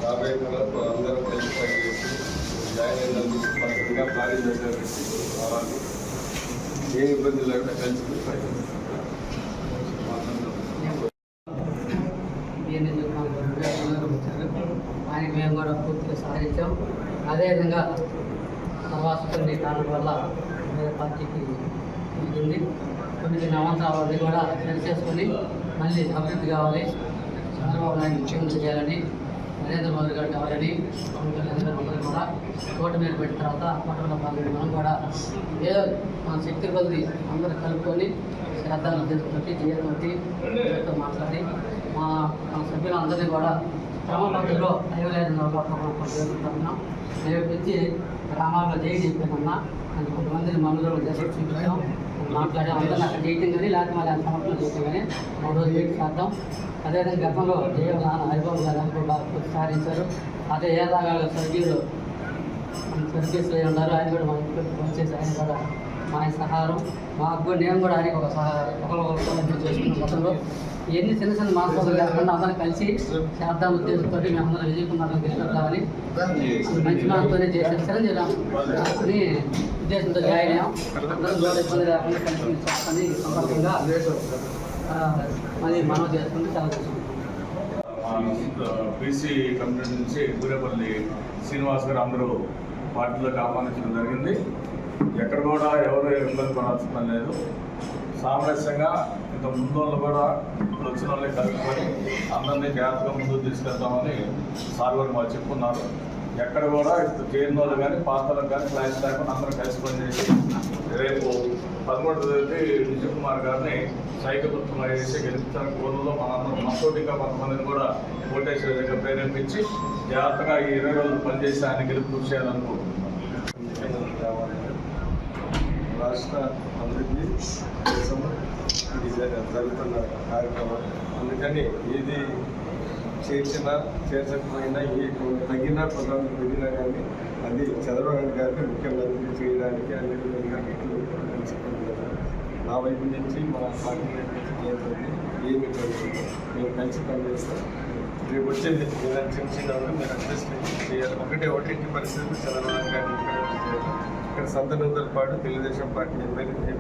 రాబోయే కాలంలో అందరూ కలిసి పనిచేసి జాయిన్ అయినందుకు మనకి భారీ దశ రావాలి. ఏ ఇబ్బంది లేకుండా కలిసి ఆయనకి మేము కూడా పూర్తిగా సహకరించాం. అదేవిధంగా తర్వాత కొన్ని కారణాల వల్ల వేరే పార్టీకి ఉంది. కొన్ని అవాంతరాలు కూడా సరిచేసుకొని మళ్ళీ అభివృద్ధి కావాలి, చంద్రబాబు నాయుడు ముఖ్యమంత్రి చేయాలని, నరేంద్ర మోదీ గారు కావాలని అందరూ కూడా కోట మీద పెట్టిన తర్వాత కోటలో భాగంగా మనం కూడా ఏదో మన శక్తి కొద్ది అందరూ కలుపుకొని శ్రద్ధాలు చేసుకుంటే జయంతో మాట్లాడి మా సభ్యులందరినీ కూడా క్రమ పద్ధతిలో దైవలేదని చేసుకుంటున్నాం. రేపు నుంచి గ్రామాల్లో జై చెప్పామన్నా అని కొంతమందిని మనలో చేసి చూపించాం, మాట్లాడి అందరినీ అక్కడ చేయటం కానీ లేకపోతే మళ్ళీ అంత సమర్థన చేయటం కానీ ఒక రోజు చేసి చేద్దాం. అదేవిధంగా గతంలో హరిబాబు గారు కూడా సాధించారు. అదే ఏ రాగాలు సర్వీసులు సర్వీసులు ఉన్నారు, ఆయన కూడా మనకి వచ్చేసి ఆయన కూడా మా సహారం మాకు కూడా నేను కూడా ఆయనకి ఒక ఒకరు చేసుకున్న గతంలో ఎన్ని చిన్న చిన్న మాసాలు లేకుండా అందరం కలిసి చేద్దాం ఉద్దేశంతో మేము అందరం విజయ్ కుమార్ తీసుకెళ్తామని మంచి మాటతోనే చేసేస్తారని అని ఉద్దేశంతో జాయిన్ అయ్యాం. అందరం ఇబ్బంది లేకుండా కలిసి చేస్తామని సందర్భంగా అది మనం చేసుకుంటే చాలా బీసీ కమిటీ నుంచి గూరేపల్లి శ్రీనివాస్ గారు అందరూ పార్టీలోకి ఆహ్వానించడం జరిగింది. ఎక్కడ కూడా ఎవరు ఇబ్బంది పడాల్సిన లేదు. సామరస్యంగా ఇంత ముందు వాళ్ళు కూడా వచ్చిన వాళ్ళని కలుపుకొని అందరినీ జాగ్రత్తగా ముందుకు తీసుకెళ్తామని సార్ గారు మాకు చెప్పుకున్నారు. ఎక్కడ కూడా చేరిన వాళ్ళు కానీ పాత వాళ్ళకి కానీ క్లాస్ లేకుండా అందరూ కలిసి పనిచేసి రేపు 13వ తేదీ విజయ్ కుమార్ గారిని సైకపుత్రం వేసి గెలిపించడానికి ఊళ్ళో మనందరం మనతోటిగా కొంతమందిని కూడా ఓటేసే విధంగా ప్రేరేపించి జాగ్రత్తగా ఈ 20 రోజులు పనిచేసి ఆయన గెలుపు కృషి చేయాలనుకుంటున్నాం. రాష్ట్ర అభివృద్ధి కోసం ఇది జరుగుతున్న కార్యక్రమం. అందుకని ఏది చేర్చకపోయినా ఏ తగిన కొంత పెరిగినా కానీ అది చంద్రబాబు నాయుడు గారిని ముఖ్యమంత్రి చేయడానికి అన్ని విధంగా నా వైపు నుంచి మా పార్టీ వైపు నుంచి ఏమి జరుగుతుందో మేము కలిసి పనిచేస్తాం. రేపు వచ్చేది ఏదైనా చిన్న చిన్న మీరు అడ్జస్ట్ చేయాలి. ఒకటి పరిస్థితులు చంద్రబాబు నాయుడు గారిని ముఖ్యమంత్రి చేయాలి. ఇక్కడ సంతనూతలపాటు తెలుగుదేశం పార్టీ ఎమ్మెల్యే